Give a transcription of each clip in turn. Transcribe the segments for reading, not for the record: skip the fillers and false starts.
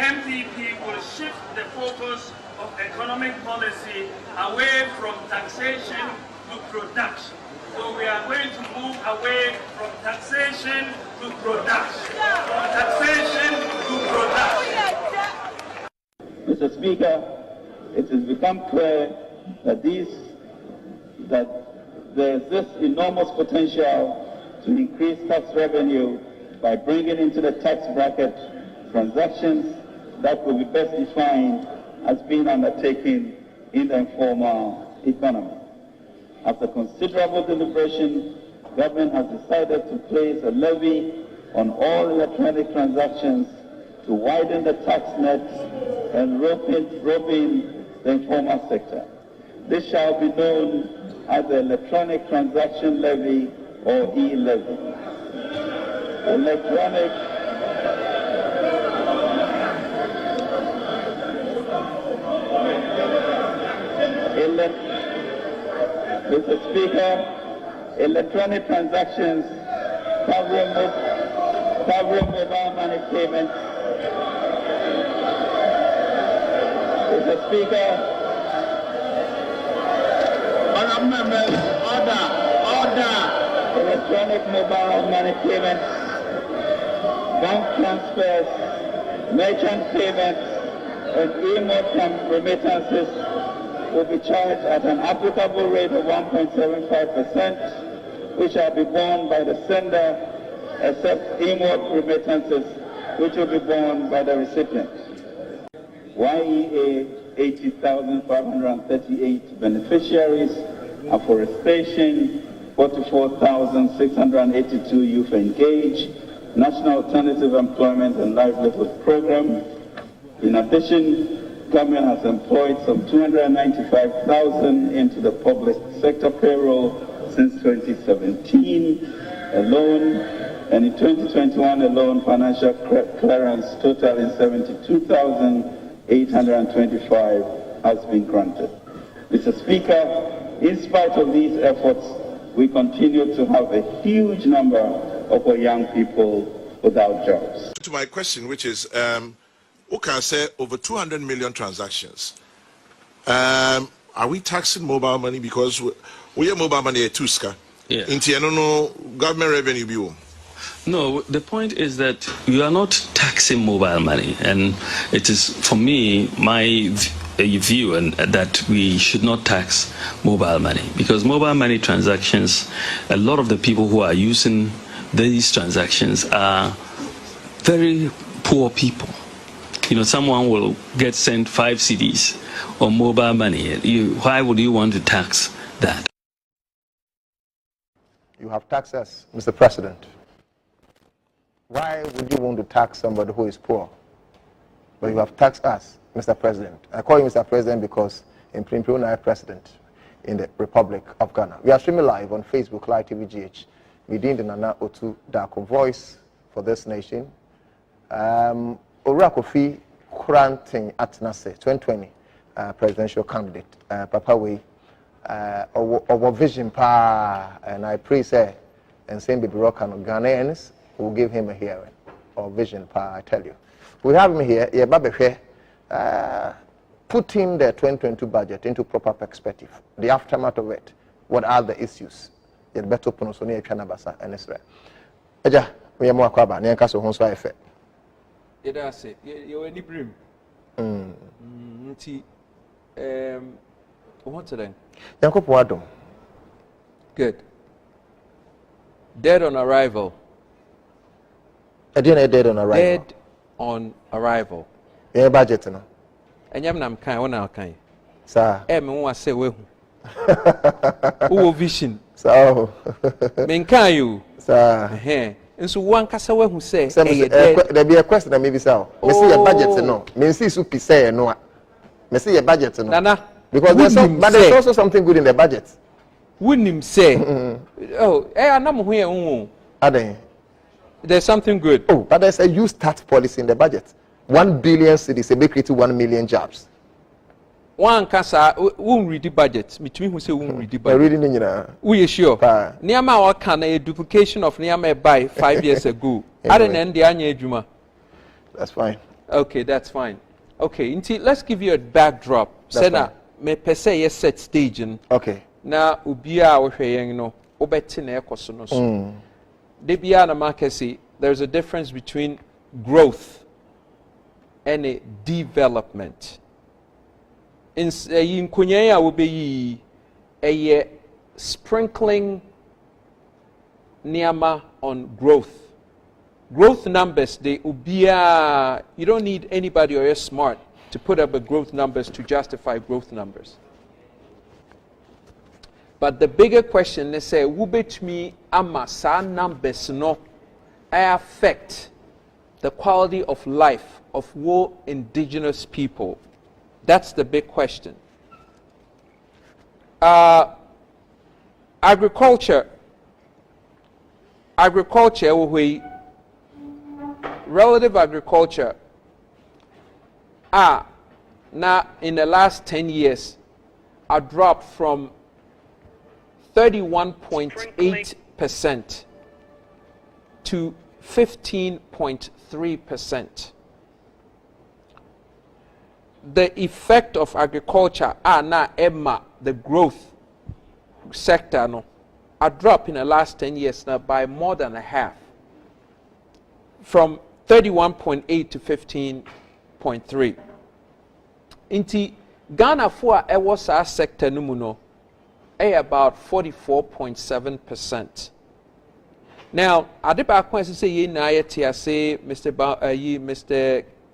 MPP will shift the focus of economic policy away from taxation to production. So we are going to move away from taxation to production. From taxation to production. Mr. Speaker, it has become clear that there's this enormous potential to increase tax revenue by bringing into the tax bracket transactions that will be best defined as being undertaken in the informal economy. After considerable deliberation, government has decided to place a levy on all electronic transactions to widen the tax nets and rope in the informal sector. This shall be known as the Electronic Transaction Levy or e-levy. Mr. Speaker, electronic transactions covering mobile money payments. Mr. Speaker, honourable members, order. Electronic mobile money payments, bank transfers, merchant payments, and e-mode remittances will be charged at an applicable rate of 1.75%, which shall be borne by the sender, except e-mode remittances, which will be borne by the recipient. YEA 80,538 beneficiaries, afforestation 44,682 youth engaged, National Alternative Employment and Livelihood Program. In addition, government has employed some 295,000 into the public sector payroll since 2017 alone, and in 2021 alone, financial clearance totaling 72,825 has been granted. Mr. Speaker, in spite of these efforts, we continue to have a huge number of our young people without jobs. To my question, which is, who can say over 200 million transactions? Are we taxing mobile money? Because we have mobile money at Tuska. Yeah. No government revenue bill. No, the point is that you are not taxing mobile money, and it is, for me, my view and that we should not tax mobile money, because mobile money transactions, a lot of the people who are using these transactions are very poor people. You know, someone will get sent 5 CDs on mobile money. Why would you want to tax that? You have taxed us, Mr. President. Why would you want to tax somebody who is poor? But you have taxed us, Mr. President. I call you Mr. President because in Primpio I president in the Republic of Ghana. We are streaming live on Facebook, Live TV GH. We did the Nana Otu Darko voice for this nation. Kofi Kuranting Atnase, 2020 presidential candidate. Papa we our vision pa, and I pray say and same baby rock and Ghanaians will give him a hearing. Or vision pa, I tell you. We have him here, yeah, Babe here, putting the 2022 budget into proper perspective. The aftermath of it. What are the issues? You'd better put on a Chanabasa and Israel. Eja, we are more kwaba, near Castle Honso effect. Yeah, that's it. You're any brim. What's it then? Good. Dead on arrival. I didn't dead on arrival. Dead on arrival. Yeah, budget no. And I'm kind one kind. Sir. Me want say we. Who vision? So. Men can you? Sir. And so one kasa we who say. There be a question that maybe so. Me see your budget no. Me see supi say no. Me see your budget no. Nana. Because there's also something good in the budget. Wouldn't him say? Oh, I'm not here. Are there's something good. Oh, but there's a use tax policy in the budget. 1 billion cities, they create 1 million jobs. One kasa won't read the budget. Between who say won't read the budget. Reading in we are sure. Niama or can a duplication of Niama by 5 years ago. I don't end the annual juma. That's fine. Okay, that's fine. Okay, let's give you a backdrop. Sena, me pese yes set stage. Okay. Na ubia ohweyeng no, obeti na ekoso no so. Debia na makesi, there's a difference between growth and a development. In kunyaya obeyi a sprinkling niama on growth. Growth numbers, they ubia, you don't need anybody or you're smart to put up a growth numbers to justify growth numbers. But the bigger question is say, wubet me ama sa numbers no affect the quality of life of wo indigenous people. That's the big question. Agriculture, relative agriculture, now in the last 10 years, a drop from 31.8% to 15.3%. The effect of agriculture na Emma, the growth sector, no, a drop in the last 10 years now by more than a half, from 31.8 to 15.3. Inti Ghana for a was our sector numuno about 44.7%. Now, adiba kwansi say ye na yetia say Mr.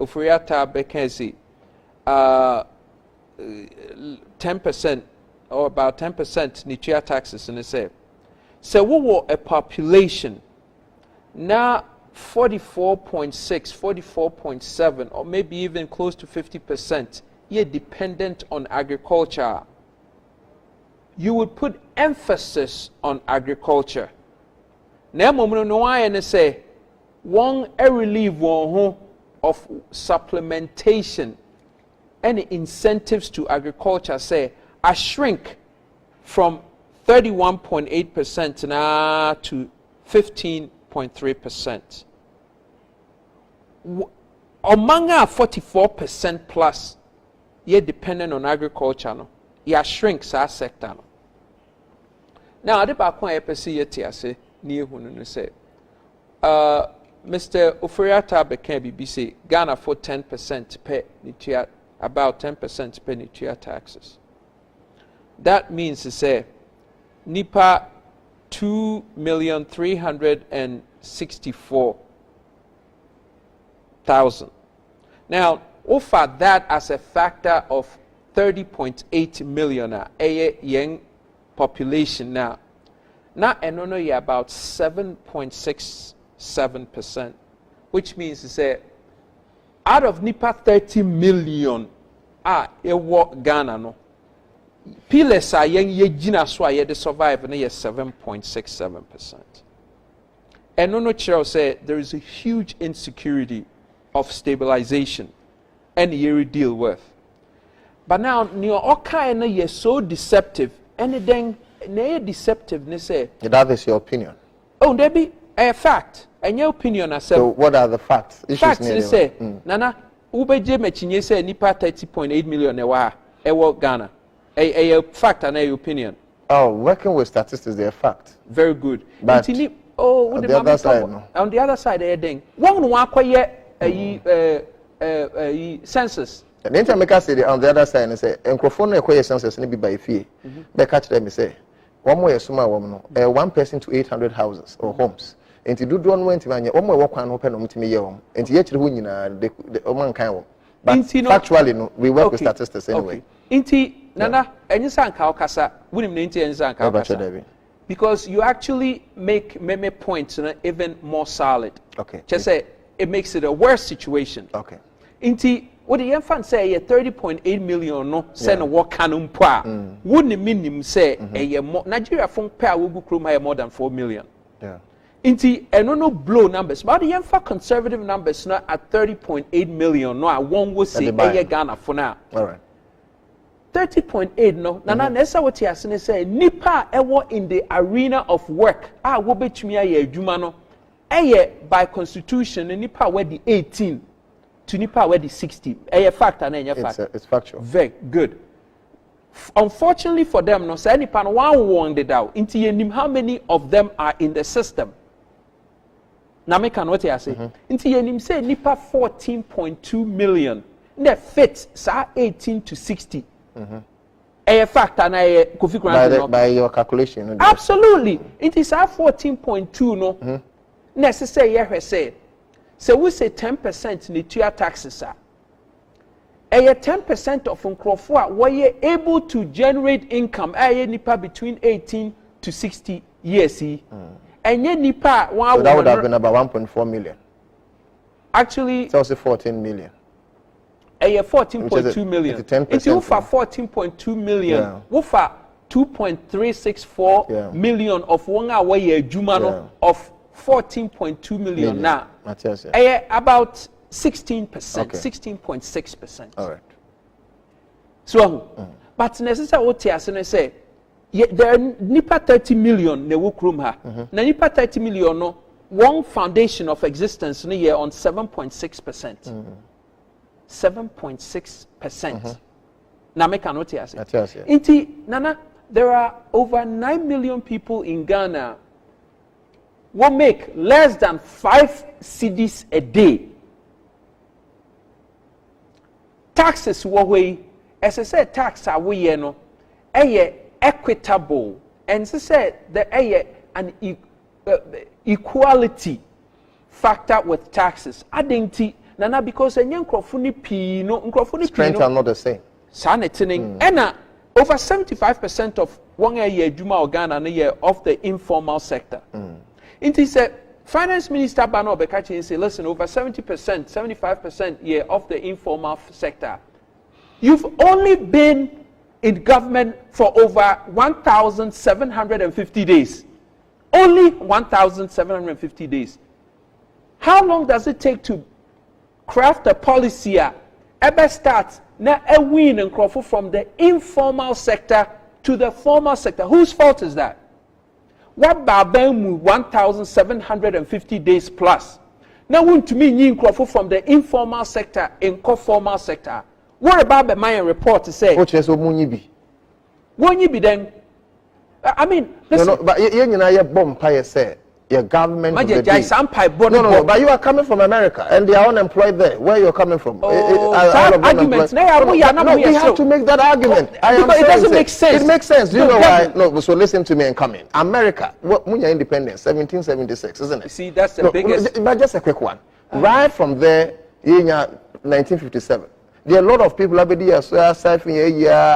Ofuriata Bekezi 10% or about 10% nichia taxes in the say. So we were a population now 44.6, 44.7, or maybe even close to 50%, ye dependent on agriculture. You would put emphasis on agriculture. Now, no one say one relief of supplementation and incentives to agriculture say a shrink from 31.8% now to 15.3%. Among 44% plus, ye dependent on agriculture, no, ye shrinks our sector. No. Now, I deba kwa epesi yeti ase ni ehunu say, Mr. Ofuriata Bekan BBC Ghana for 10% pay nitia, about 10% pay nitia taxes. That means to say, nipa 2,364,000. Now, offer that as a factor of 30.8 million a young population now. Now, and only about 7.67%, which means to say, out of nipa 30 million, Ghana no. Piles are young ye jina so ye de survive and ye 7.67%. And no Chiro say there is a huge insecurity of stabilization and ye deal with. But now neo okai na ye so deceptive and then na deceptive ne say that is your opinion. Oh, there be a fact. And your opinion as so what are the facts? Facts they say nana ubeje mechinye say nipa 30.8 million ewa Ghana. A fact and a opinion. Oh, working with statistics, they're a fact. Very good. But on the other side, no. On the other side, one census. The intermaker say on the other side, and say, "Encrophone a census, and be by fee." They catch them and say, "One more summa woman, 1 person to 800 houses or homes." And to do one went to one more walk and open to me, and yet the woman kind. But factually, no, we work with statistics anyway. Nana, because you actually make meme points even more solid. Okay. Just say it makes it a worse situation. Okay. Inti, what the infant say 30.8 million no send a work canum pa. Wouldn't mean say a more Nigeria phone pair will go more than 4 million. Yeah. Inti no blow numbers, but the infant conservative numbers not at 30.8 million. No, I won't go see a Ghana for now. All right. 30.8 no nana nessa what you asene say nipa ewo in the arena of work wo betumi aye adwuma no by constitution nipa we the 18 to nipa where the 60. A fact and a fact. It's factual. Very good. Unfortunately for them, no say nipa no one warned out. Into yenim how many of them are in the system. Na me can what I say. Into yenim say nipa 14.2 million. Ne fit sa 18 to 60. A fact and a Kofi by your calculation. Absolutely. It is our 14.2 no. Necessary yeah say. So we say 10% ni tuya taxes are. 10% of Nkrofo were able to generate income nipa between 18 to 60 years. And yet nipa so that would have been about 1.4 million. Actually, it's also 14 million. 14.2 million. It's over 14.2 million. Over 2.364 million of one hour jumano of 14.2 million now. About 16%, 16.6%. All right. So, but necessarily what you say, there are nipa 30 million ne work room ha. Na nipa 30 million no one foundation of existence no year on 7.6%. 7.6%. Na make an what you say. Inti nana, there are over 9 million people in Ghana who make less than 5 cedis a day. Taxes way, as I said, tax are we no, equitable, and as I said, the an equality factor with taxes. Adding nana because a young crofuni p no strength are not the same. Sanitizing and over 75% of 1 year Juma or Ghana a year of the informal sector. It is a Finance Minister Bano Bekachi say, listen, over 70%, 75% of the informal sector. You've only been in government for over 1,750 days. Only 1,750 days. How long does it take to craft a policy ever start na a win and crawford from the informal sector to the formal sector? Whose fault is that? What babemu 1,750 days plus? Now want to mean yin crawford from the informal sector in formal sector. What about the my report to say? Which is Omunyibi. Won't you be then? I mean, no, but you bomb pie say your government. No, but you are coming from America and they are unemployed there. Where you're coming from? Arguments. We have to make that argument. It doesn't make sense. It makes sense. Do you know why? No, so listen to me and come in. America, when you're independent, 1776, isn't it? See, that's the biggest. But just a quick one. Right from there, in 1957, there are a lot of people up here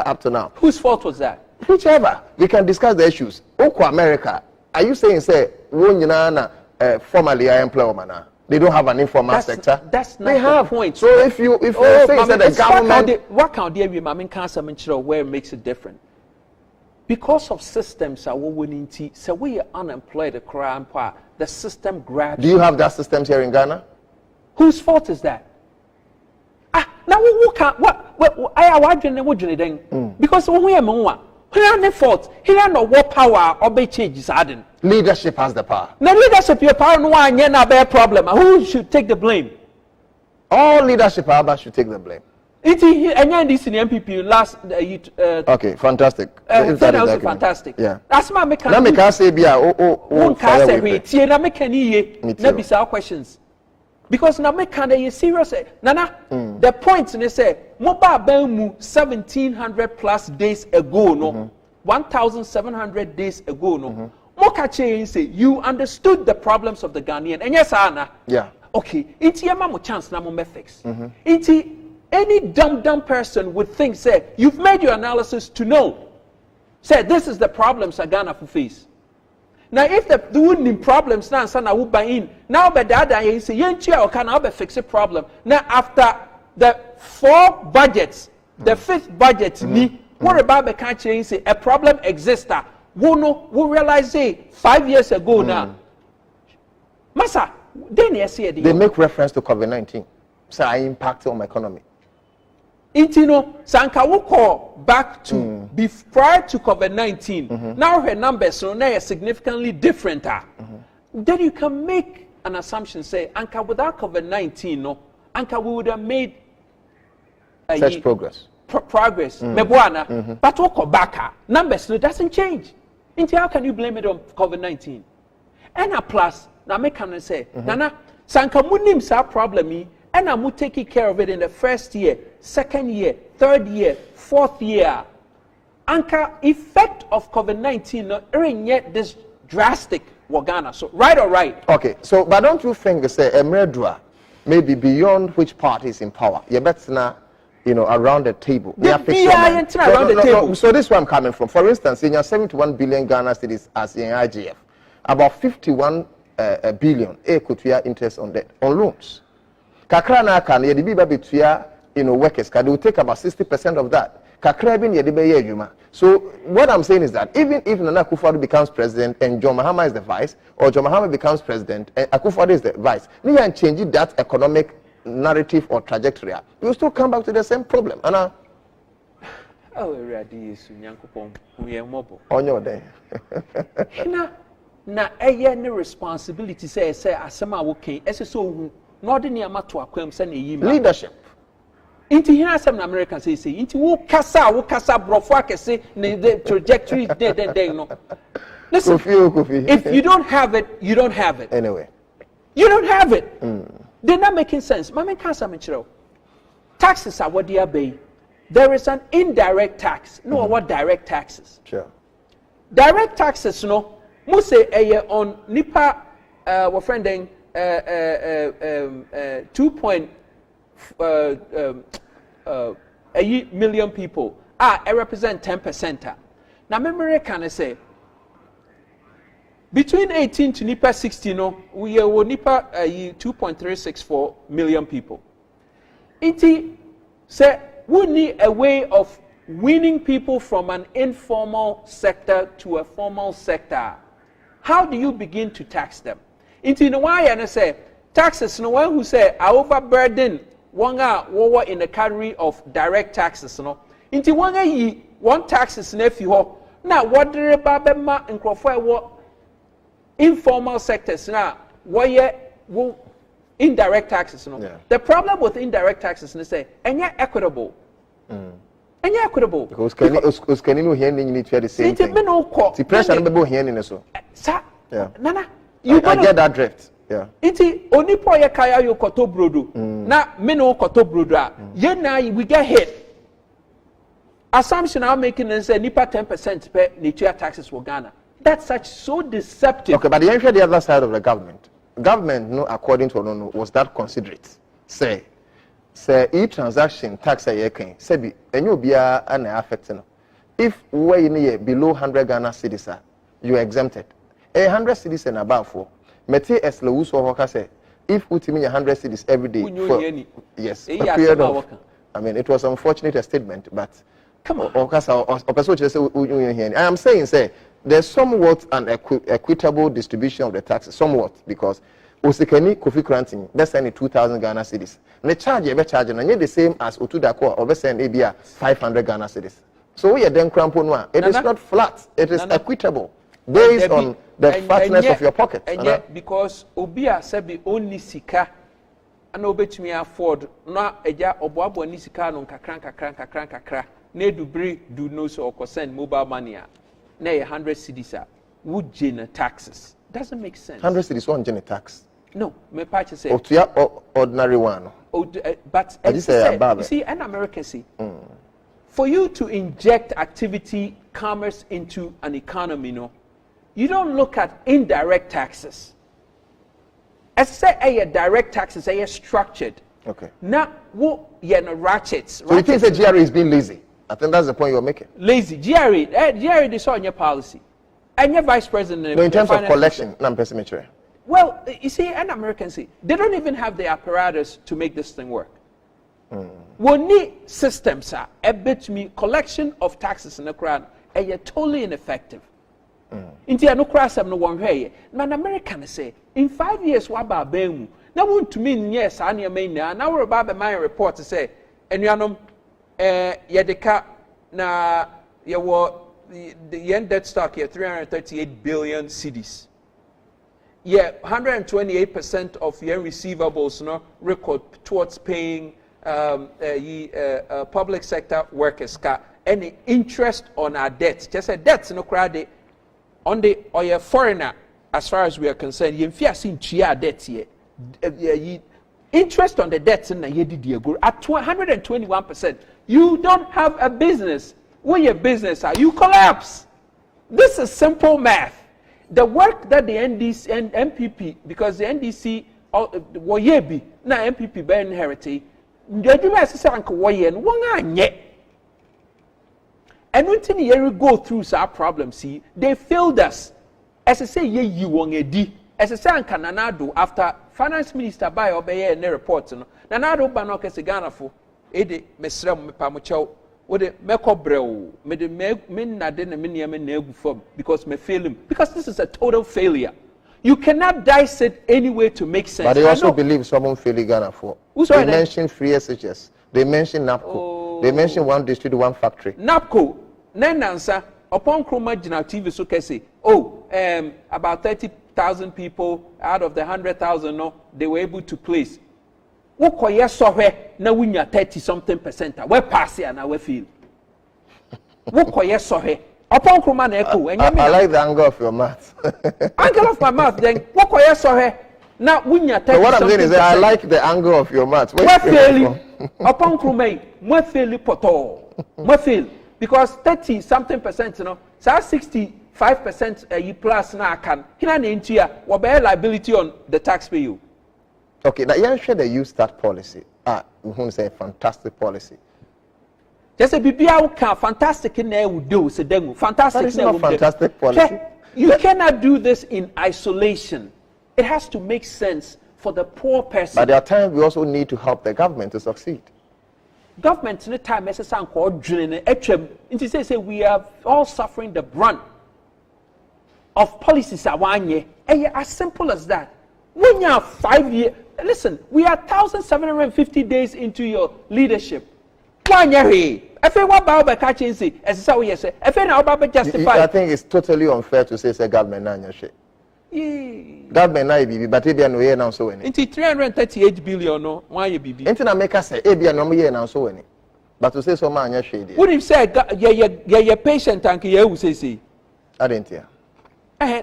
up to now. Whose fault was that? Whichever. We can discuss the issues. Oko America, are you saying formally I employ women? They don't have an informal sector. That's not the point. So if you say the government, what can there be? Mamin cancer where it makes it different. Because of systems are winning tea. So we are unemployed. The crime part. The system gradually. Do you have that system here in Ghana? Whose fault is that? Now we can't. What I want to then because when we are here no fault. Here no what power or be changes adding. Leadership has the power. Now leadership your power no one na bear problem. Who should take the blame? All leadership should take the blame. It and this in the MPP last okay, fantastic. That was fantastic. Yeah. That's my mechanic. Now me can say be na me can na bisa questions. Because na make can you serious nana the point they say mobile bank 1,700 plus days ago no 1,700 days ago no mokache say you understood the problems of the Ghanaian and yes Anna okay it's yama mo chance na mo fix any dumb person would think say you've made your analysis to know say this is the problems that Ghana face. Now, if the wouldn't problems now, son, I would buy in. Now, but the other is a young chair or can I fix a problem? Now, after the 4 budgets, the 5th budget, what about the country? Say a problem exists. We realize 5 years ago now. Massa, then they make reference to COVID-19. So I impact on my economy. Intino Sanka will call back to prior to COVID-19. Now her numbers are significantly different. Then you can make an assumption, say, Anka without COVID-19, no, anka we would have made such progress. Progress. But what back numbers doesn't change. Into how can you blame it on COVID-19? And a plus, now me can say, Nana, sanka munim sa problem and I'm taking care of it in the first year, second year, third year, fourth year. Anka effect of COVID-19 not yet this drastic Ghana. So right or right? Okay, so but don't you think say a murderer maybe beyond which party is in power? You better now, around the table. Around the table. So this is where I'm coming from. For instance, in your 71 billion Ghana cedis as in IGF, about 51 billion could be interest on debt on loans. Kakra na kan ye be betwea workers they will take about 60% of that. Kakra bin ye de be So what I'm saying is that even if Nana Akufo-Addo becomes president and John Mahama is the vice, or John Mahama becomes president and Akufo-Addo is the vice, we can change that economic narrative or trajectory. We will still come back to the same problem. And oh, ready is Nyankopon we are mobile. On your day. Na any responsibility say asema woke so not near to akwam say leadership. Inti here some Americans say inti wo kasa brofo akese the trajectory there no. Listen, Kofi. If you don't have it, you don't have it. Anyway. You don't have it. They're not making sense. Mama can't taxes are what they are paying. There is an indirect tax. No, what direct taxes? Sure. Direct taxes, no. Must say on nipa we're friending 2.8 million people. I represent 10%. Now, memory can I say between 18 to nipa 60, no, we are nipa 2.364 million people. Iti say we need a way of winning people from an informal sector to a formal sector. How do you begin to tax them? Into the why and I say taxes no one who say I overburden one in the category of direct taxes no. Into one taxes nephew now what the babema and what informal sectors now why indirect taxes no. Yeah. The problem with indirect taxes is say and yet equitable. And you're equitable. Because can you hear the same thing? The pressure number hearing so. Yeah. Nana, I get that drift. Yeah. Iti only poye kaya yo koto brodo. Na meno koto brodo. Ye na we get hit. Assumption I'm making and say nipa 10% per nature taxes for Ghana. That's so deceptive. Okay, but the other side of the government. Government, no, according to no, was that considerate. Say e-transaction tax a year can say and you'll be an affected. If we near below 100 Ghana cedis, you are exempted. 100 cedis and above for Mete as Lewis or Hoka say if we mean 100 cedis every day for yes, a period of, I mean it was unfortunate a statement, but come on. I am saying say there's somewhat an equitable distribution of the taxes, somewhat because Osikeni Kofi granting let's say 2,000 Ghana cedis. The charge you charge and the same as Otudako or send ABA 500 Ghana cedis. So we are then crampo noir. It is not flat, it is equitable based on the fatness of your pocket. And yet because Obia Sebi only sika and obet me afford na eja oboabo ni sika no kakran ne do bri do no so or send mobile money na 100 cedis would generate taxes. Doesn't make sense. 100 cedis one generate tax. No, me patch say ordinary one. But you see, an American see, for you to inject activity, commerce into an economy, no, you don't look at indirect taxes. As say direct taxes, are structured. Okay. Now, what ratchets. So you think the GRA is being lazy? I think that's the point you're making. Lazy. GRA, they saw in your policy. And your vice president. No, in terms of collection, I'm pessimistic. Well, you see, an American see, they don't even have the apparatus to make this thing work. We need systems, a bit me collection of taxes in the crowd, and you're totally ineffective. India no crash no one way. Man, American say, in 5 years, waba bemu. Now want to mean yes, I mean now we're about my report to say, and you know, yedeka na the end debt stock here 338 billion cedis. yeah, 128% of your receivables no record towards paying public sector workers and the interest on our debts. Just a debts no crowd on the or your foreigner as far as we are concerned. You fear seeing chia debts here. Interest on the debts in the at 121%. You don't have a business. When your business are, you collapse. This is simple math. The work that the NDC and MPP, because the NDC woyebi na MPP be inherited, the say anka woye no won anye. And when you go through some problems, see, they failed us. As I say, you won edi. As I say, anka nanado after finance minister by obeye ne report no. Nanado ba no kese Ghana fo. Ede mesrem me pamochao. Wode meko brew me de men na de na me niam na egu fam because me fail him, because this is a total failure. You cannot dice it any way to make sense. But they also believe someone failing Ghana for. They mentioned free SHS. They mentioned NAPCO. Oh. They mentioned one district, one factory. NAPCO, Nanansa, upon Kroma Jina TV so can say, about 30,000 people out of the 100,000 no, they were able to place. Wokoye sohwe na winya 30-something%. We pass here na we feel. Wokoye sohwe. Upon Kroma na echo. I like the angle of your mouth. Angle of my mouth, then wokoye sohwe na winya 30-something%. So what I'm saying is that I like the angle of your mouth. We fail. Upon Kroma, we fail poto. We fail because 30-something%, you know, so 65% plus na can. Hina na intia, we bear liability on the taxpayer. Okay, now you share the You Start policy. We want to say fantastic policy. Just a BBA can fantastic in there would do so then fantastic. That is not fantastic policy. You cannot do this in isolation. It has to make sense for the poor person. But there are times we also need to help the government to succeed. Government in the time say we are all suffering the brunt of policies as simple as that. When you have 5 years, listen, we are 1,750 days into your leadership. I think it's totally unfair to say government na shit. Government na bibi, but it no year now so any. Into 338 billion no, why you bibi? Into na make us say ebia no year now so any. But to say so man anya shit. What if say your patient and you say? I didn't hear.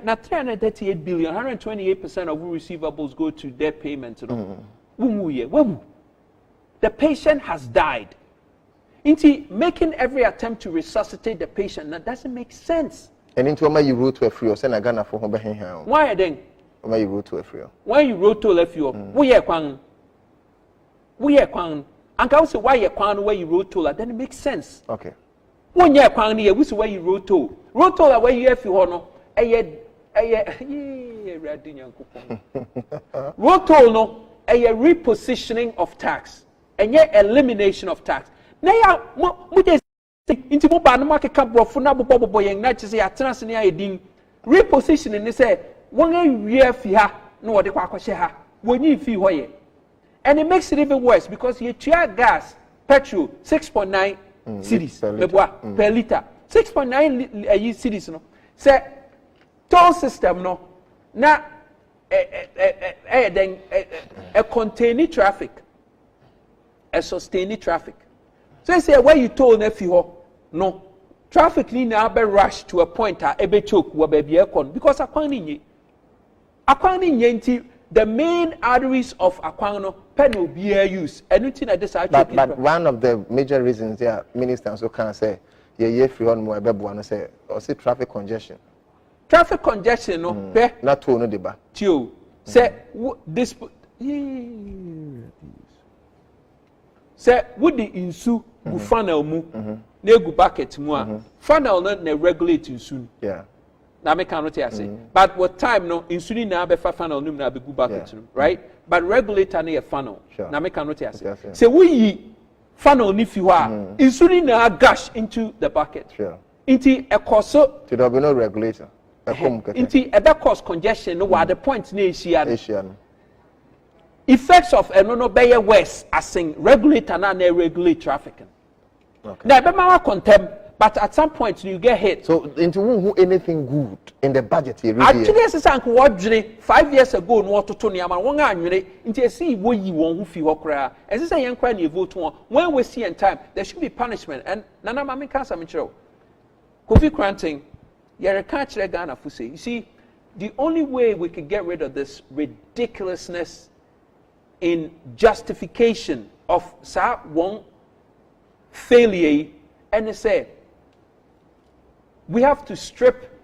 Now 338 billion, 128% of receivables go to debt payments. The patient has died. Making every attempt to resuscitate the patient, that doesn't make sense. And into you wrote to a free or send a Ghana for home. Why then? You wrote to a free. Why you wrote to a left you? We are kwang. And I say why you kwang where you wrote to, then it makes sense. Okay. 1 year kwang here, which is where you wrote to. Wrote to where you have you no. Roto no a repositioning of tax and yet elimination of tax. Now ya into mobile market camp na bobo yang na chese ya transne ya edin repositioning ne say one year fi ha na wo de kwa kwahye ha woni fi hoye. And it makes it even worse because you share gas petrol 6.9 cedis per liter 6.9 cedis no say toll system no na then a container traffic, a sustaining traffic. So say where you toll na fi ho no traffic ni na be rush to a point a ebe choke wo ba bia kon because akwan ni nti the main arteries of akwan no pen will be use anything that this actually. But one of the major reasons there ministers so can say ye free on mo ebe bo no say or say traffic congestion. Traffic congestion no pe not to no deba tio say this say with the insu gu funnel mu na egu bucket mu a funnel no na regulate insu yeah na me can not say but with time no insu na be fa funnel no na be gu bucket no right but regulator na a funnel na me can not say say we funnel ni fi ho a insu na gush into the bucket sure into a course so there be no regulator. Into a cause congestion, no the point Asian. Effects of no worse as saying regulator and regulate trafficking. Okay. Now, be my contempt But at some point you get hit. So into who anything good in the budget here. Actually, as I said, 5 years ago, no to Tony Aman, one annually, into see what you want who feel cry. As I say, young cry, you vote one. When we see in time, there should be punishment. And Nana Mami can't some show. Kofi granting, you're a catch Ghana for say. You see, the only way we could get rid of this ridiculousness in justification of one failure, and say, we have to strip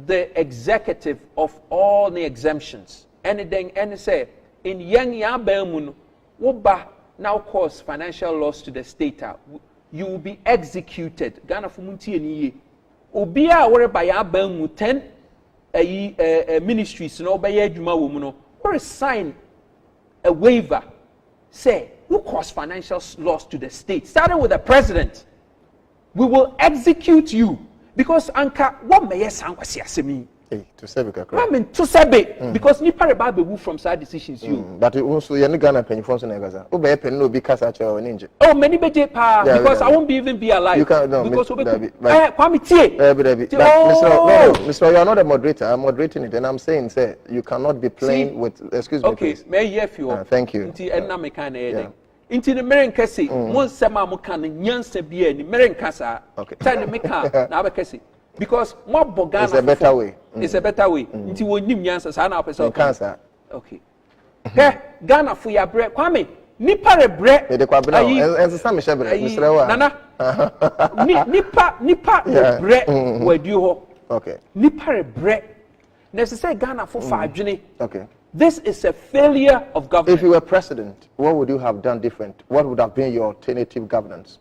the executive of all the exemptions. Anything, and say, in young yabemun, woba now cause financial loss to the state. You will be executed. Ghana fumunti eniye. Obia whereby yabemun 10 ministries no by adwuma wo mu no, or sign a waiver. Say, who cause financial loss to the state? Starting with the president. We will execute you. Because Anka, what may yes, Anka see to Sebe I mean, to Sebe, because Nipa Reba from side decisions you. But also, you're not gonna penny from Senegaza. Oh, be pen no because at your ninja. Oh, many beje pa, because I won't even be alive. You can't, no, because Mr. You're not a moderator. I'm moderating it, and I'm saying, say, you cannot be playing with. Excuse me, okay, please. may I hear you? Thank you. Into the Merenkasi, one Sama Mukan, Yansa Bia, the Merenkasa, tell the Meka, Nabakasi. Because more Bogana is a better way. It's a better way. Into one new Yansa, Sana person. Cancer. Okay. Ghana for your bread, Kwame. Nipa bread. The Quabino, and the Sami Shabre, Mr. Nana. Nipa bread, where do you hope? Okay. Nipa bread. Necessary Ghana for 5 Jenny. Okay. This is a failure of government. If you were president, what would you have done different? What would have been your alternative governance?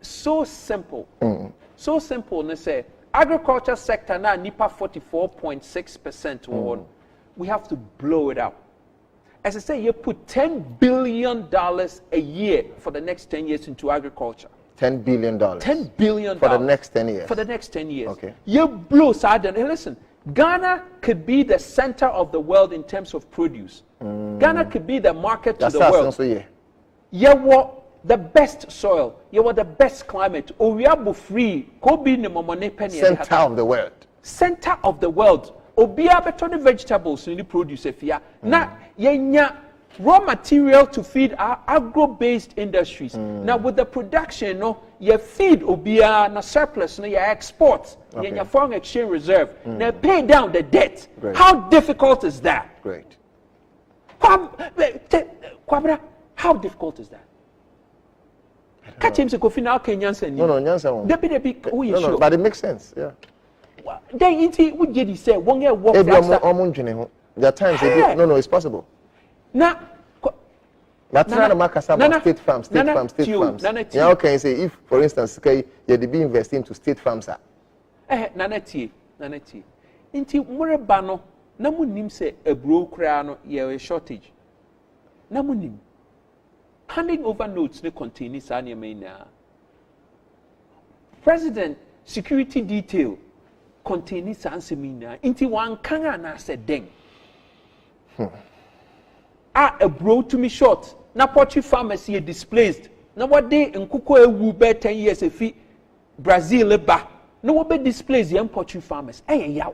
So simple. So simple. They say agriculture sector now NIPA 44.6%. We have to blow it up. As I say, you put $10 billion a year for the next 10 years into agriculture. $10 billion. $10 billion for the next 10 years. For the next 10 years. Okay. You blow sudden. Hey, listen. Ghana could be the center of the world in terms of produce. Ghana could be the market to the world. You were the best soil. You were the best climate. Owiabu free. Center of the world. Center of the world. Obia betoni vegetables in the produce here. Na yenya raw material to feed our agro-based industries. Now with the production, no, you feed obia na surplus, no, you export, you foreign exchange reserve, now pay down the debt. Great. How difficult is that? Great. Kwabra, how difficult is that? Catch him say Kofi now Kenyan. No, Nyansa. No, but it makes sense. Yeah. Then inti would you say one year work? There are times no, it's possible. Now, but state farms. Yeah, okay, say if, for instance, you'd be investing to state farms. Nanati. Inti Murebano, Namunim say a brocrano, a shortage. Namunim. Handing over notes they contain this anime. President security detail contain this ansemina. Inti one kanga na said deng. A bro to me short. Na poultry farmers here displaced. Na what day in Kuko ewu be 10 years if Brazil ba. No what be displaced young poultry farmers. Yaw.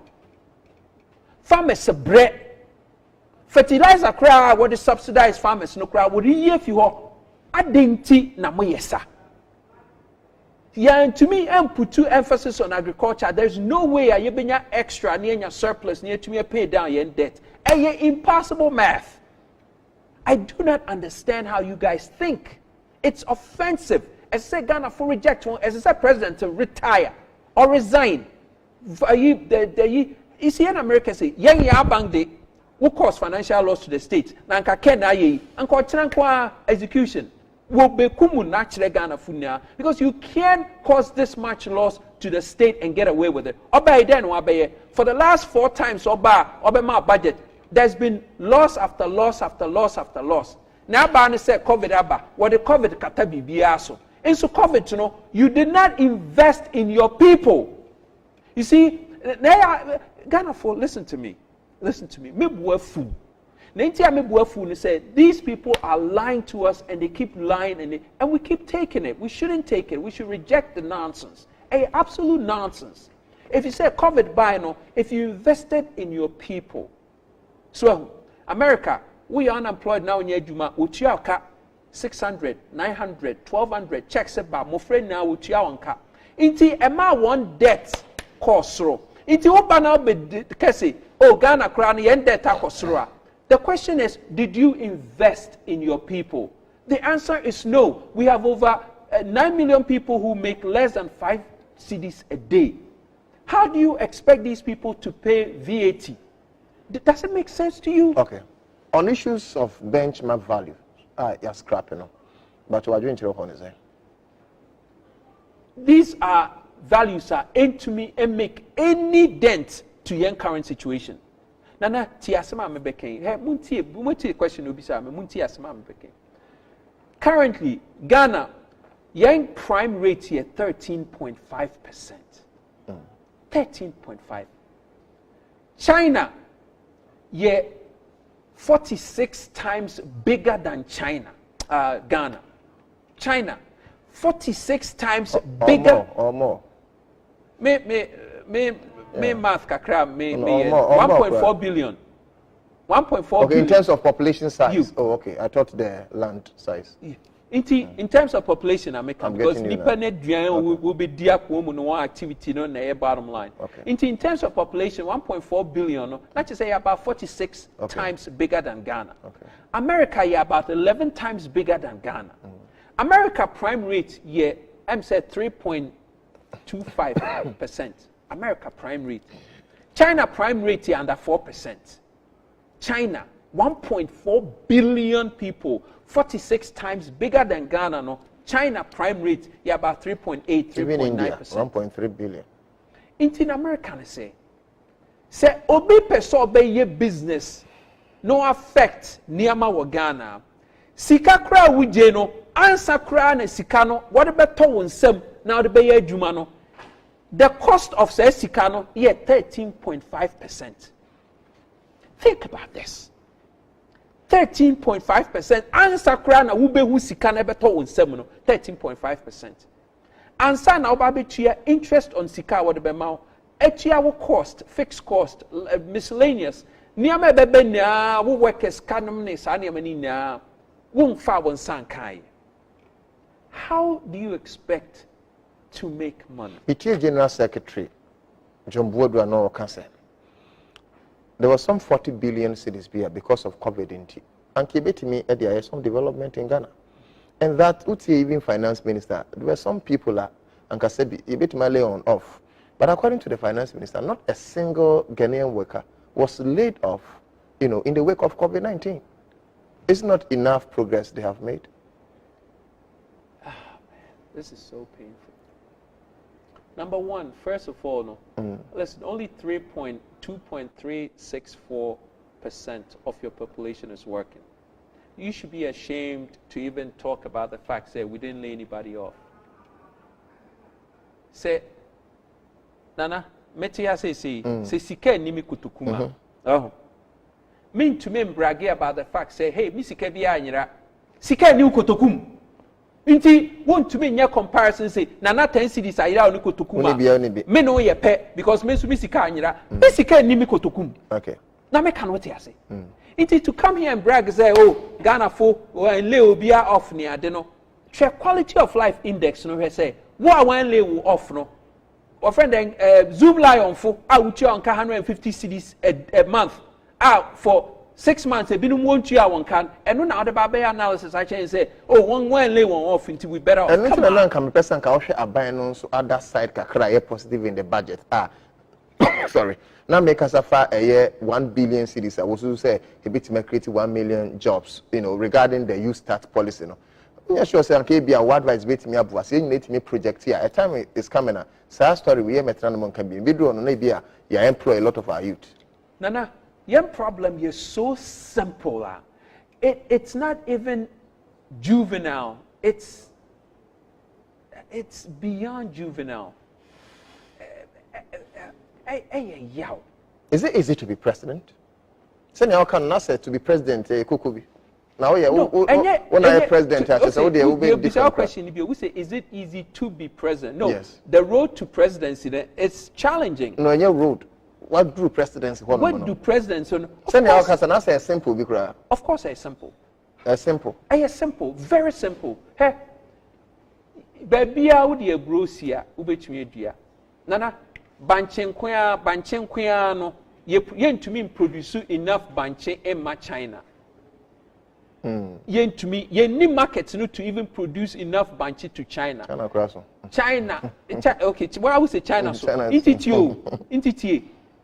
Farmers a bread. Fertilizer crowd what the subsidized farmers no crowd would ye if you are adinti na moyesa. Yeah, and to me, and put too emphasis on agriculture. There's no way you be extra near your surplus near to me pay down your debt. Impossible math. I do not understand how you guys think. It's offensive. As I say, Ghana for reject one, as I said, president to retire or resign. You see, in America, say, young bang de will cause financial loss to the state. Nanka ken aye, and kwa execution. Will be kumu naturally Ghana funya because you can't cause this much loss to the state and get away with it. Obey then, for the last 4 times, obey my budget. There's been loss after loss after loss after loss. Now, Barney said COVID aba. What the COVID katabi biaso. And so COVID, you did not invest in your people. You see, Ghana for listen to me. Me buafu. Nentia me buafu ne said these people are lying to us and they keep lying and we keep taking it. We shouldn't take it. We should reject the nonsense. absolute nonsense. If you say COVID buy no, if you invested in your people, so America, we are unemployed now in Yejuma, Uchiaka 600, 900, 1200 checks about my friend now Uchiawanka. Inti Emma one debt cost ro. Inti Obana be Kesi, oh Ghana crown yen debt akosura. The question is, did you invest in your people? The answer is no. We have over 9 million people who make less than 5 cedis a day. How do you expect these people to pay VAT? Does it make sense to you? Okay. On issues of benchmark value, you're scrapping up. But what are you doing to your honor? These are values are aimed to me and make any dent to your current situation. Nana, tiasema mebeke. Hey, munti question obisa me munti asema mebeke. Currently, Ghana, young prime rate here 13.5%. 13.5. China, yeah, 46 times bigger than China, Ghana. China, 46 times bigger. Or more. Me math kakra me 1.4 billion. 1.4 okay, billion. In terms of population size. You. Oh, okay. I thought the land size. Yeah. In terms of population, I'm because okay. will be dear one activity no na bottom line. Okay. In terms of population, 1.4 billion, let's just say about 46 times bigger than Ghana. Okay. America, yeah, about 11 times bigger than Ghana. America prime rate, yeah, I'm said 3.25%. America prime rate. China prime rate, yeah, under 4%. China, 1.4 billion people, 46 times bigger than Ghana. No, China prime rate, yeah, about 3.8, 3.9%. Even India, 1.3 billion. In America, say obi person be ye business, no affect niyama wa Ghana. Sika kra wuje no, answer kra na sika no, what beto wonsem na de be ye adwuma no. The cost of say sika no, yeah, 13.5%. Think about this. 13.5%. Answer kra na wube hu sika na beto wonsem no, 13.5%. Answer na oba betua interest on sika what be ma etua wo cost, fixed cost, miscellaneous. Niama bebe na wo workers kanum ne sa niama ni na wo mfa won san kai. How do you expect to make money? PTA General Secretary John Buodua no concern. There was some 40 billion cedis here because of COVID-19. And kibetimi there is some development in Ghana. And that even finance minister, there were some people and Kasebi ibetimi lay on off. But according to the finance minister, not a single Ghanaian worker was laid off, in the wake of COVID-19. It's not enough progress they have made. Ah, man, this is so painful. Number one, first of all, listen, only 2.364% of your population is working. You should be ashamed to even talk about the fact that we didn't lay anybody off. Say, Nana, metia say sika nimi kutukuma. Oh. Mean to me brag about the fact say, hey, mi sika biya nyira. Sika ni kutukum. Inti want to me nya comparison say Nana 10 cedis ayira oni kutukuma. Me no ye pe because me su mi sika nyira. Me sika nimi kutukum. Okay. Na me kan what you say. Inti to come here and brag say, oh, Ghana fo and lay obia off ni ade no. Share quality of life index no say. What one lay off no. Our friend then Zoom Lion for out on 150 cedis a month. Out for 6 months, a bit won't you one can and no now the baby analysis I change say, oh, one lay one off until we better. And little man can person can share a buy on so other side can cry positive in the budget. Sorry. Now make us a far a year 1 billion cedis. I also say a bit may create 1 million jobs, regarding the youth start policy. Yeah, sure, say okay, be a word advice bit me abu. Say you need me project here. A time is coming. Sad story we hear metronome can be. We do on maybe you employ a lot of our youth. Nana, your problem is so simple. It's not even juvenile. It's beyond juvenile. Is it easy to be president? Say now can not say to be president Kukubi. Now, yeah, when I president, I said, the question we say, is it easy to be president? No, yes. The road to presidency it's challenging. No, your road. What do presidency? What do presidents? I say simple, because of course, it's simple. Simple. It's simple, very simple. Hey, baby, I would be brosia, ubetumi dia. Nana, banchen no. Yen to me produce enough banche in China. Yen to me, yen ni market no to even produce enough banche to China. China, okay. What I would say China so. Intitio,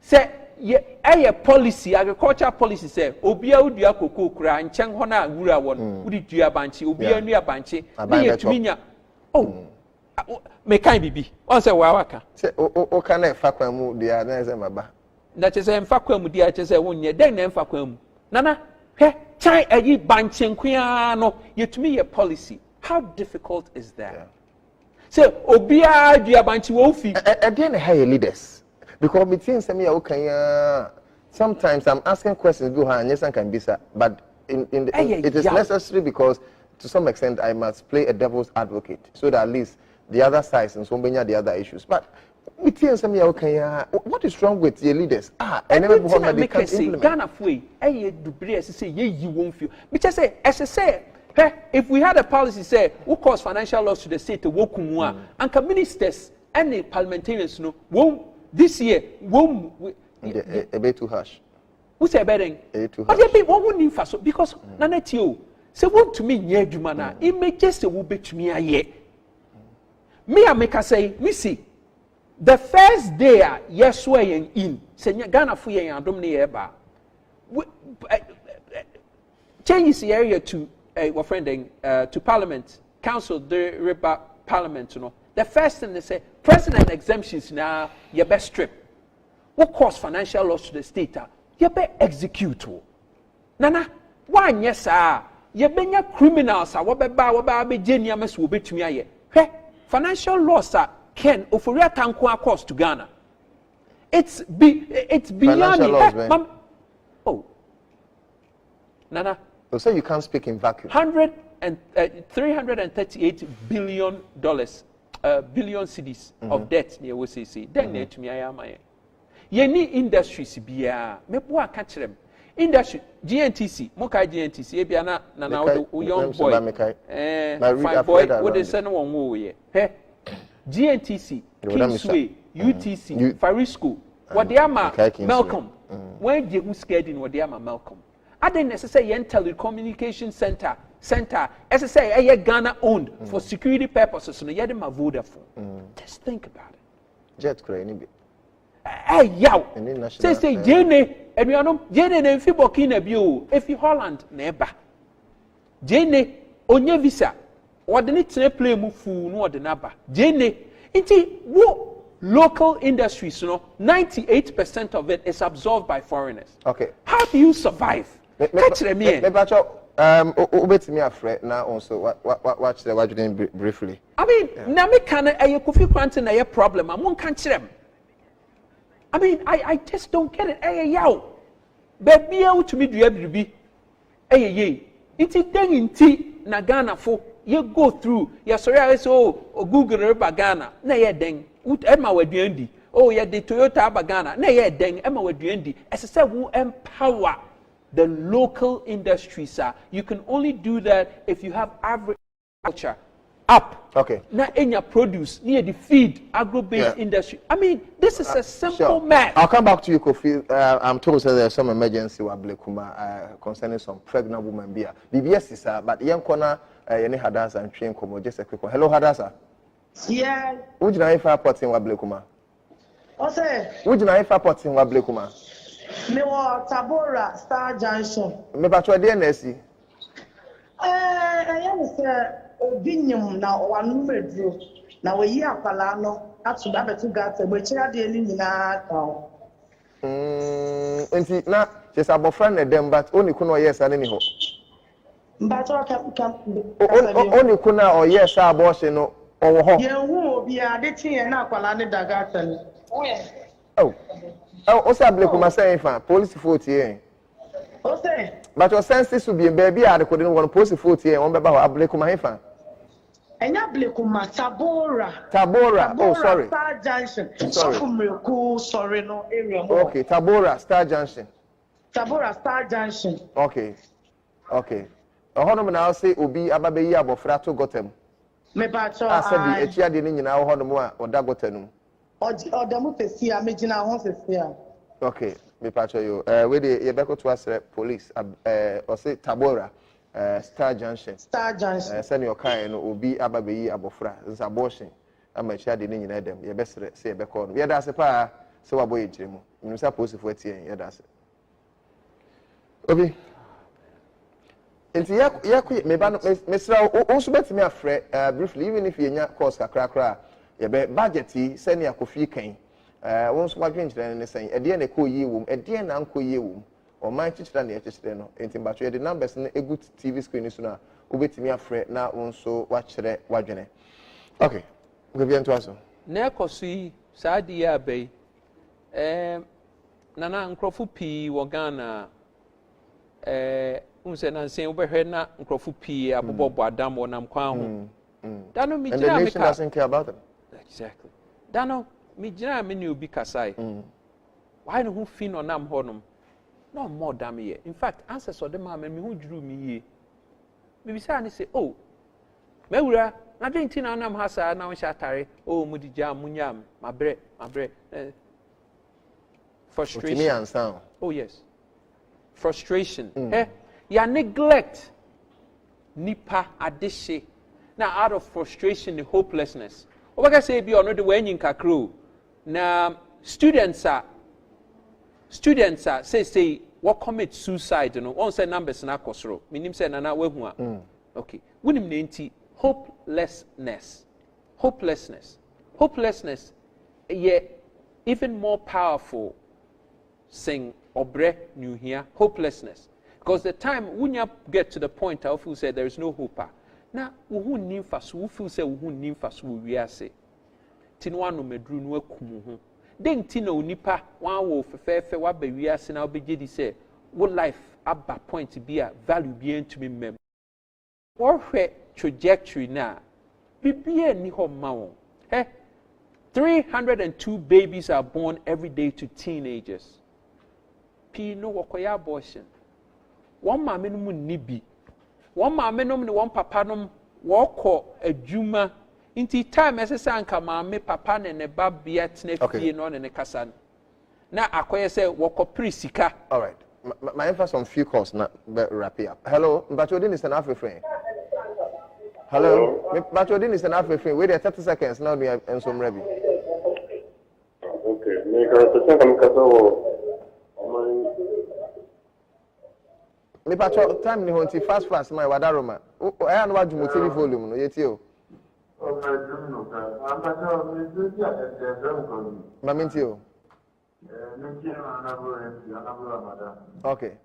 say a policy, agricultural policy say obia udua koko kura nchen ho na wura won. Udi dua banche, obia nua banche. Na yen to me nya. Oh. Me kan bibi. On say wa waka. Say o kan e fa kwan mu dia na say maba. Na che say mfa kwan mu dia che say wonye den na mfa kwan mu. Nana, he Chai ayi banchenkua no yetumi ye policy. How difficult is that? Yeah. So obia dua banchi wo fi. Again high leaders. Because me think say me okay sometimes I'm asking questions do and yes I can be sir, but it is necessary because to some extent I must play a devil's advocate so that at least the other sides and so many the other issues. But we think some okay. What is wrong with your leaders? I never want to make say Ghana fui. Dubre say you won't feel. Because say as I say, if we had a policy say who cause financial loss to the state to wokumwa and ministers and the parliamentarians no won't this year won't a bit too harsh. Who say bedding? Too harsh. But they be what won't need for because nanetio say want to me nye jumana. It may just will be to me a year. Me I make say we see. The first day, yes, way in, Senya Ghana for ye and Domini Eba. Change the area to what friending to Parliament, Council, the River Parliament, you know. The first thing they say, President exemptions now, you best strip. What cause financial loss to the state? You best execute. Nana, why, yes, sir? You been your criminals, what be genius will be to me. Financial loss, sir. Ken Ofuria Tankwa cost to Ghana. It's beyond it. Oh. Nana. So you can't speak in vacuum. $338 billion billion cedis of debt near OCC. Then near to me I am. Ye ni industries biya. Me boa catch them. Industry GNTC, Mokai GNTC, Ebiana Nana young boy. Fine boy, what they send one more ye. GNTC, Kingsway, UTC, Farisco, Wadiama, Malcolm. When you scared in Wadiama, Malcolm. I didn't necessarily telecommunication center, as I say, a Ghana owned for security purposes. So you had my Vodafone. Just think about it. Jet crane. Hey, yow. Say, Jane, and you know, Jane and Fibokina Bio, if you Holland, neighbor. Jane, on your visa. What the need to play move no the number. Jane, what local industries, you know, 98% of it is absorbed by foreigners. Okay. How do you survive? Catch them here. Obet me afraid now also watch the what you did briefly. I mean, now me can a Kofi Kwanten a problem. I won't catch them. I mean, I just don't get it. Hey, yow. Baby, out to me do every hey, ye. It's a thing in tea, Nagana for. You go through, sorry, so Google Bagana, na ye deng, ut Emma Wediendi, oh, yeah, the Toyota Bagana, na ye deng, Emma Wediendi, as I said, who empower the local industries, sir. You can only do that if you have agriculture up. Okay. Now, in your produce, near the feed, agro-based industry. I mean, this is a simple math. I'll come back to you, Kofi. I'm told that there's some emergency concerning some pregnant woman beer. BBS is, but young corner. Any Hadasa and train como just a quick one. Hello, Hadasa. Yeah. Would you know if I put in Wablekuma? What's it? Would you know if I put in Wablekuma? Me wa Tabora Star Junction. Me batwa DNSC. I am say Obinyum na one medro. Na we yi akwala no atu da betu gata we kira de ni nyina tawo. Enti na just abofra na dem but oni kuno yes ani ni ho. Only kuna or yes, our boss, you know, or you will be a ditching and aqualani dagatan. Oh, also, Blakuma saying, police 40. Okay. But your senses will be a baby at the couldn't want to post a photo here on Baba Ablekumaifa. And Abлекuma, Tabora. Oh, sorry. Star Junction. Sorry. Sorry, no area. Okay, Tabora, Star Junction. Tabora, Star Junction. Okay. Now say Obi Ababeyi Abofra to Gotem. Me bacho. I said the Echia de Nina Honomo or Dagotenum. Or the Mutesia, Majina Honsesia. Okay, me pacho you. With the Yebeko to us police, or say Tabora, Star Junction. Send your car and Obi Ababeyi Abofra. It's abortion. I'm a child in them. You best say Becon. Yeah, that's a pa. So a boy, Jim. You supposed to 40 years. Yeah, that's it. Obi. Enti ya me ba mesra also betimi afre briefly even if you nya course kakra ye be budget yi send ya Kofi kan won so wadwen kire ne sen e de na ko yi wom e de na anko yi wom o man chichira na ye chichire no enti ba the numbers na egu TV screen so na obetimi afre na won so wa kire wadwene okay we be into aso na ekoso yi saadi ya bai nana nkrofo pii wo Ghana unse na nsen ubehwe na nkrofo pii abobo adam wonam kwan ho dano mi gina me ka doesn't care about them exactly dano mi gina me ni obi kasai why no hu fi no nam honom no more dam ye in fact ancestors of them ma me hu juru mi ye mi bisa ni say oh mewura na denti na nam hasa na won sha tare oh mudija munyam mabre frustration oh yes frustration ya neglect nipa adeshe now out of frustration and hopelessness obaka say bi ono de wanyin kakro na students are say what commit suicide no one say numbers na kosoro minim say na wahu a okay wunim na enti hopelessness yeah even more powerful sing obre new here hopelessness because the time when you get to the point of who said there is no hope now who nim fast who feel say who nim fast we are say tinwa no medru no akum ho den ti na onipa wan wo fefefe wa ba wi ase na obeje di say wo life aba point be a value be into me mem or trajectory na bibia ni ho ma won 302 babies are born every day to teenagers. P no wakoya abortion. One mama no mu nibi. One mama no mu one papa no wako adwuma. Inti time esesa anka mama papa ne ba bia tena fie no ne kasa. Na akoye say wako prisika. All right. My emphasis on few calls na wrap it up. Hello, Mbatodin is an African. Hello, Mbatodin is an African. Wait 30 seconds now we are in some ready. Okay, make a me pacho time ni honti fast my wadaroma I am what you TV volume no yeti o maminti o okay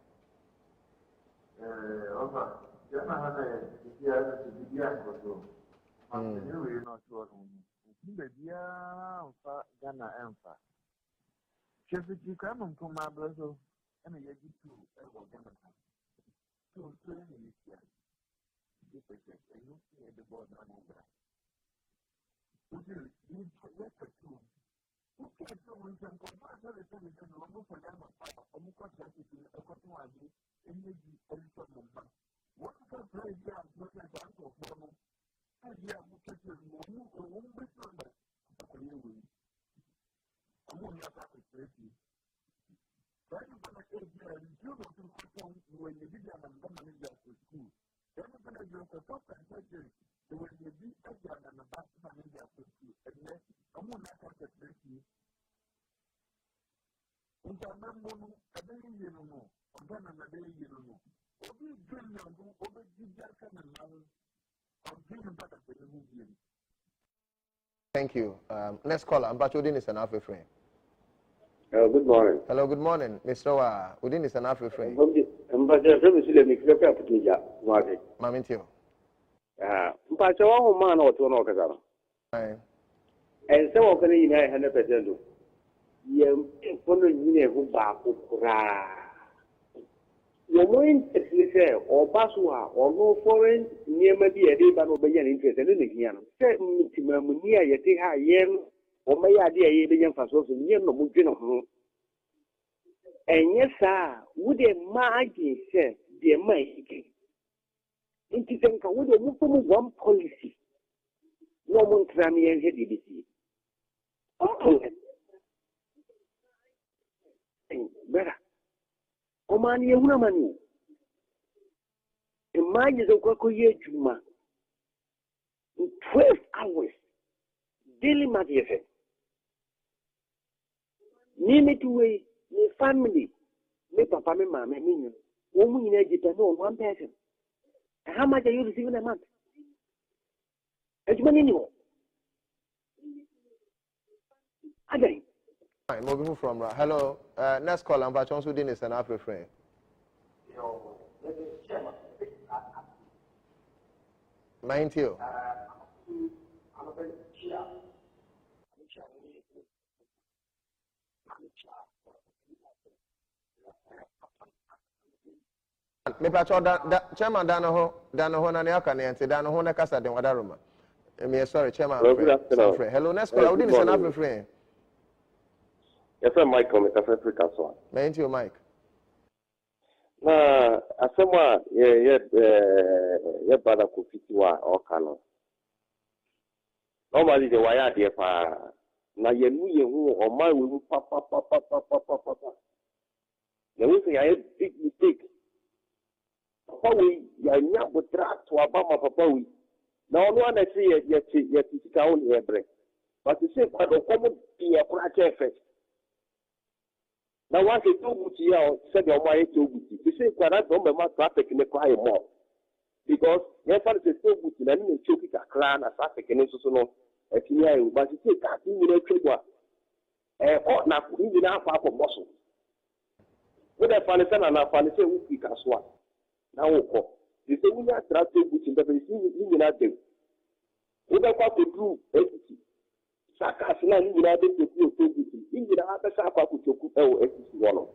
Thank you. Next caller, Udin is an Alpha friend. Good morning. Hello, good morning, Mr. Udin is an Alpha friend. Mamintio. Mpacho man or two no kazana. And so often in 100%. Ye who ba kura. Your mind is there, or Basua, or no foreign near maybe a day, but no bayan interest in the Yan. Set me to Mamunia, Yetiha, Yen, or my idea, Yen Fasos, and Yen no Mujino. And yes, sir, would a margin say, dear Mike? It is a one policy. No one crammy and heady. Oh, better. Omani una mani. Imagine the Kokoye Juma. In 12 hours. Daily Madiafe. Name to way, my family, my papa, my mama, my minion. Woman in Egypt, no one person. How much are you receiving a month? As many anymore. Again. Moving from hello, next call. I'm back on Sudan is an African friend. Mind you. Me pacho chairman Danaho na ne aka ne ante Danaho na kasa den wadaroma. Me sorry chairman. Hello, next call. Udin is an African friend. Yes, I'm Michael, Mr. Africa. Mind you, Mike. Na asema ye brother Kofi or Kano. Normally the wire there pa na ye who or my will papa. The way say I big mistake. Papa we ya nya botra to abama papa we. Na ono na say ye tika on here break. But you say kwa do come be a crack first. Now, once you do here, said your wife to you say, Quadat don't be traffic in the quiet more. Because your father is so good, and then you choke it a clan, a traffic, and so on. But you say, can't you know, trade one? Or not, even now, papa muscle. When I find a son and I find a who pick as one. Now, you say, we are traffic, which in the very you will not do. What I to do, Saka sina ni na de ku otobuti ingi na aka saka ku toku esisi wono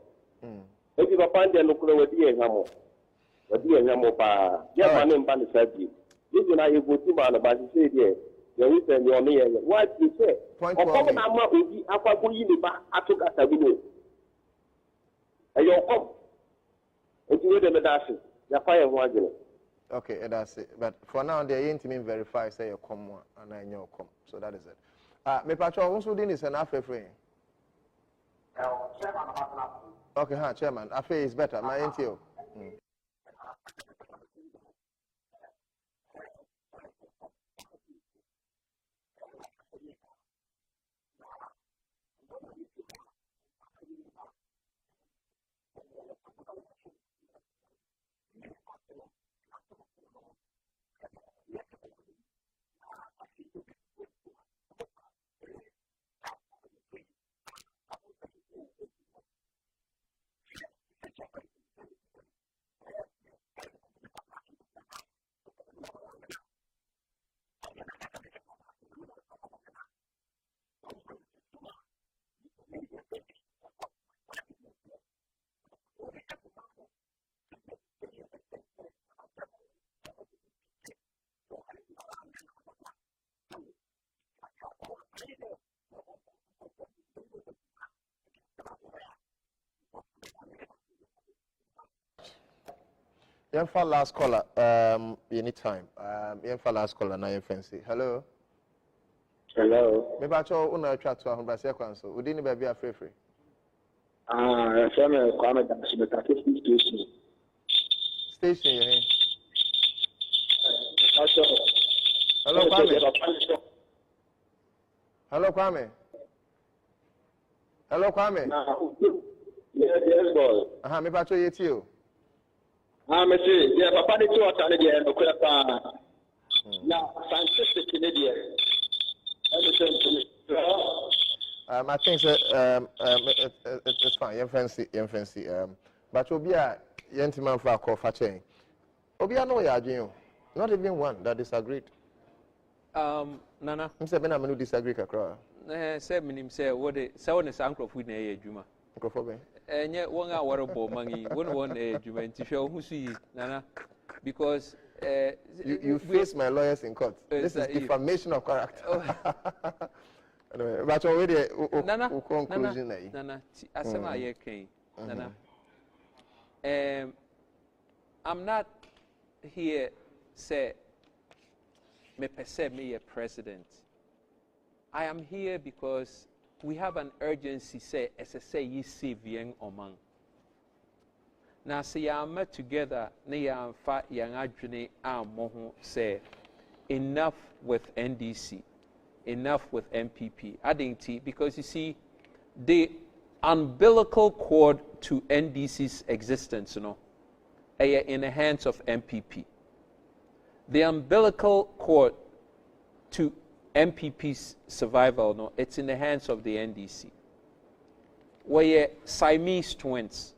ebi papa nde no kuro wadi ehamo pa ya ma ne mba ne sabi ingi na yegoti ma na ba se de ye wi se ni ono ye what you say o ko na ma obi akwa ko yi ni ba atoka tabi no eyo kom oti we de me dashi ya fa ye ho agene. Okay, that's it. But for now they ain't mean verify say you come and I know come. So that is it. Me patrol also din is an African friend. Okay, chairman. Afe is better. My NTO. Yenfa last caller, anytime. Yenfa last caller, na yenfancy. Hello. Hello. Me bacho una chat to ahun brase kwanso. Udi ni baby afre free. From Kwame Dashi, the Taxation station. Station ye. Hello Kwame. Hello Kwame. Hello Kwame. Yes, boy. Me bacho ye tio. Monsieur, yeah, papa de two attended there, no crap. Now, scientific in India. I think it's fine. You fancy. But Obia, Yentiman for a coffee chain. Obia, no, ya, not even one that disagreed. Nana. I'm saying I'm going to disagree. Say, him say, what the sound of food near Juma. Microphone. enye won a warabo mangi won adwuma show who see nana because you face my lawyers in court. This is defamation of character. Anyway, but already conclusion nana asema ye kan nana I'm not here say me perceive me a president. I am here because we have an urgency say SSA yi save young oman. Now say ya met together na ya fa yang adwene amoho say enough with NDC, enough with MPP. Adding because you see the umbilical cord to NDC's existence, you know, in the hands of MPP. The umbilical cord to MPP's survival, no, it's in the hands of the NDC. We're Siamese twins.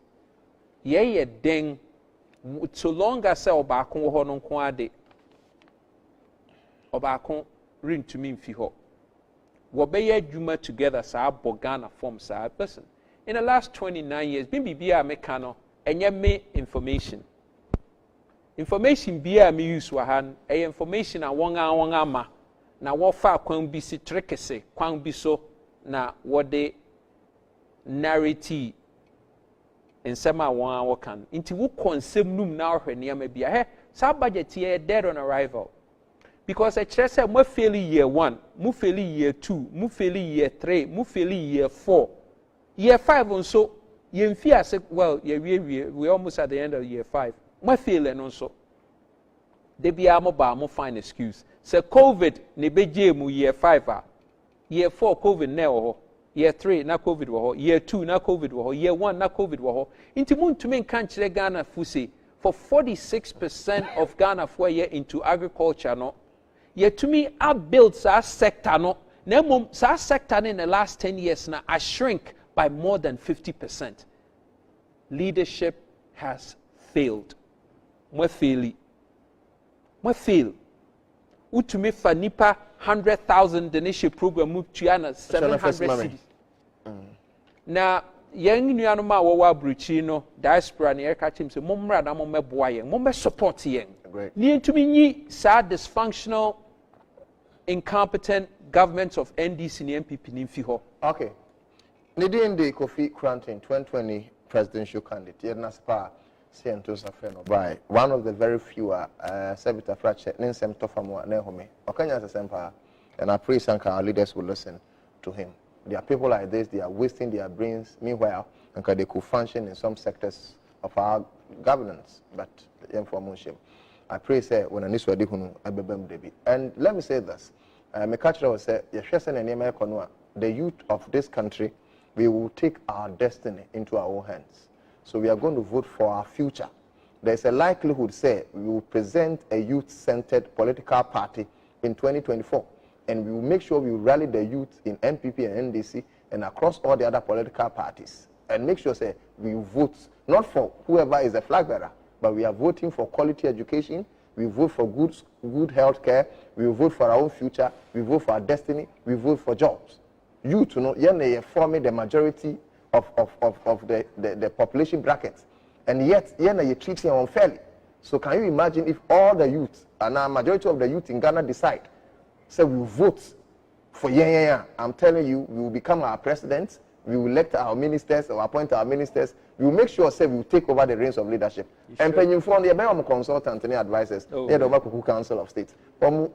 Ye ding so long as obakon ho no nko ade. Obakon ring to me mfi ho. Wo be ye adwuma together sa Ghana form sa person. In the last 29 years, bibia meka no enye me information. Information bia me use wa han e information a won ama na wo fa kwan bi si trekese kwan bi so na wo de narrative nsema won wo kan nti wo konsem num na ohwe ne ma bia he sa budget here dead on arrival because a chere say mo fail year 1 mo fail year 2 mo fail year 3 mo fail year 4 year 5 nso ye mfi ase well ye we almost at the end of year 5 mo fail no nso de bia mo ba mo find excuse say covid ne beje mu year 5 a year 4 covid na ho year 3 na covid wo ho year 2 na covid wo ho year 1 na covid wo ho inti muntumi nka nkyere Ghana fusi for 46% of Ghana for year into agriculture no yet to me I built sa sector no na mom sa sector in the last 10 years na I shrink by more than 50%. Leadership has failed. Mo fail utumi fa nipa 100,000 donation program move to 700 cities. Na young nuanom a wo wa bruchi no diaspora na yeka chim se mommra na mommeboa yen momme support yen. Ni ntumi nyi sa dysfunctional incompetent governments of NDC and MPP ni mfi ho. Okay. Nidin de Kofi Cranton 2020 presidential candidate yedna spa Sientos Afeno by one of the very few Sebita Fracture Ninsem Tofamo Nehome. Okanya Sempa and I pray some our leaders will listen to him. There are people like this, they are wasting their brains, meanwhile, and they could function in some sectors of our governance, but information. I pray say when I and let me say this. Mekachra will say, the youth of this country, we will take our destiny into our own hands. So we are going to vote for our future. There's a likelihood, say, we will present a youth-centered political party in 2024. And we will make sure we rally the youth in MPP and NDC and across all the other political parties. And make sure, say, we vote not for whoever is a flag bearer, but we are voting for quality education, we vote for good health care, we vote for our own future, we vote for our destiny, we vote for jobs. You to know, you're forming the majority of the population brackets, and yet you're treating them unfairly. So can you imagine if all the youth, and a majority of the youth in Ghana decide, say we vote for I'm telling you, we will become our president, we will elect our ministers or appoint our ministers, we will make sure say we will take over the reins of leadership. And when you phone the consultant and advisors, they're the Council of State,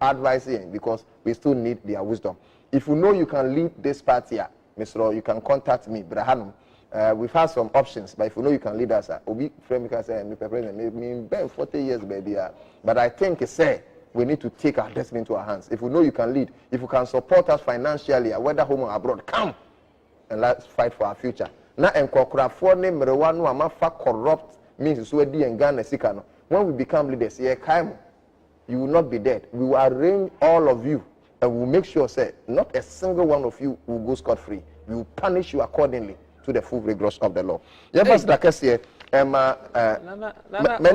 advising because we still need their wisdom. If you know you can lead this party, Mr. You can contact me, Brahanum. We've had some options, but if you know you can lead us, Obi Frame can say, Mr. President, maybe 40 years, baby. But I think we need to take our destiny into our hands. If we know you can lead, if you can support us financially, whether home or abroad, come and let's fight for our future. Now, corrupt means Ghana. When we become leaders, you will not be dead. We will arrange all of you. And we will make sure, say, not a single one of you will go scot-free. We will punish you accordingly to the full rigors of the law. Yes, Dr. Many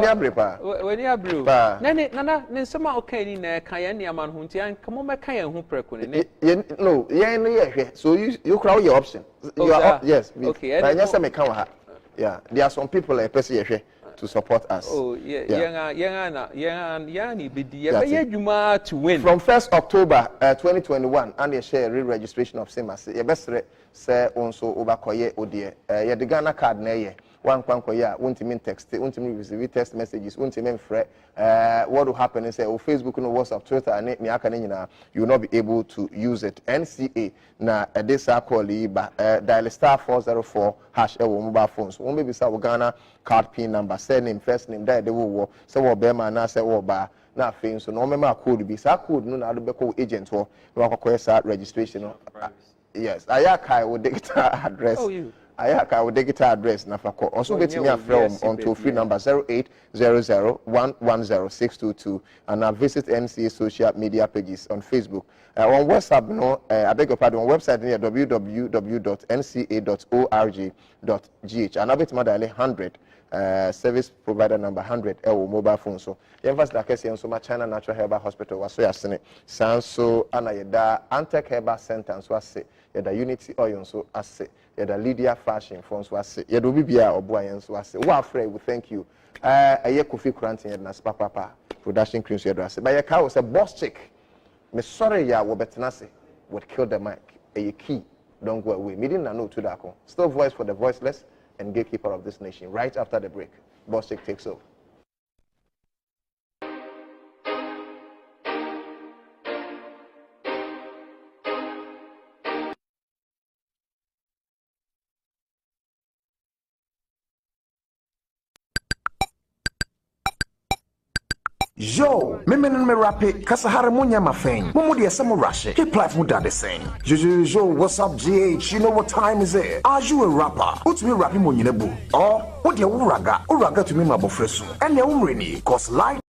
abrepa. When you abrew, Nana, Ninsama okay in a Kayani man Huntian, come on, Kayan who precune. No, so you crowd your option. Yes, okay, and yes, I may come. Yeah, there are some people like person to support us. Oh, yeah. To win. From 1st October 2021, and they share re-registration of same as your best say also over koye odie. The Ghana card na one koya, won't mean text, won't mean receive text messages, won't mean fret. What will happen is on Facebook, no WhatsApp, Twitter, and you will not be able to use it. NCA na this call dial *404# mobile phones. Won't be beside Ghana card pin number, surname, first name, that they will say what Bema na say what ba na fin so no member code be sa code no na do be call agent ho no akwa registration. Yes, Ayaka will digital address. Oh, you. Ayaka will digital address na fako. Also get me a from on toll free number 0800-110-622 and visit NCA social media pages on Facebook. On WhatsApp, no, I beg your pardon, on website near www.nca.org.gh and I bet my dial 100 service provider number 100 mobile phone. So emphasize that case so much China Natural Herbal Hospital was so yasene sanso ana yeda Antec Herbal Center so ase yeda Unity Oil so ase yeda Lydia Fashion phone so ase yeda obibia oboayen so ase wa afre we thank you aye Kofi Kurantin yeda na papa production crew so yeda ase but ye ka was a boss chick me sorry ya wo betenase would kill the mic a key don't go away me didn't know to that still voice for the voiceless and gatekeeper of this nation. Right after the break, Boss Chick takes over. Yo, me rapi, kasahara munya mafeng. Mumu di esamo rashe. Keep life muda the same. Yo, what's up, GH? You know what time is it? Are you a rapper? What's me rapi munyinebu? Or, what ya uraga to me mabofresu? And ya umrini, cause life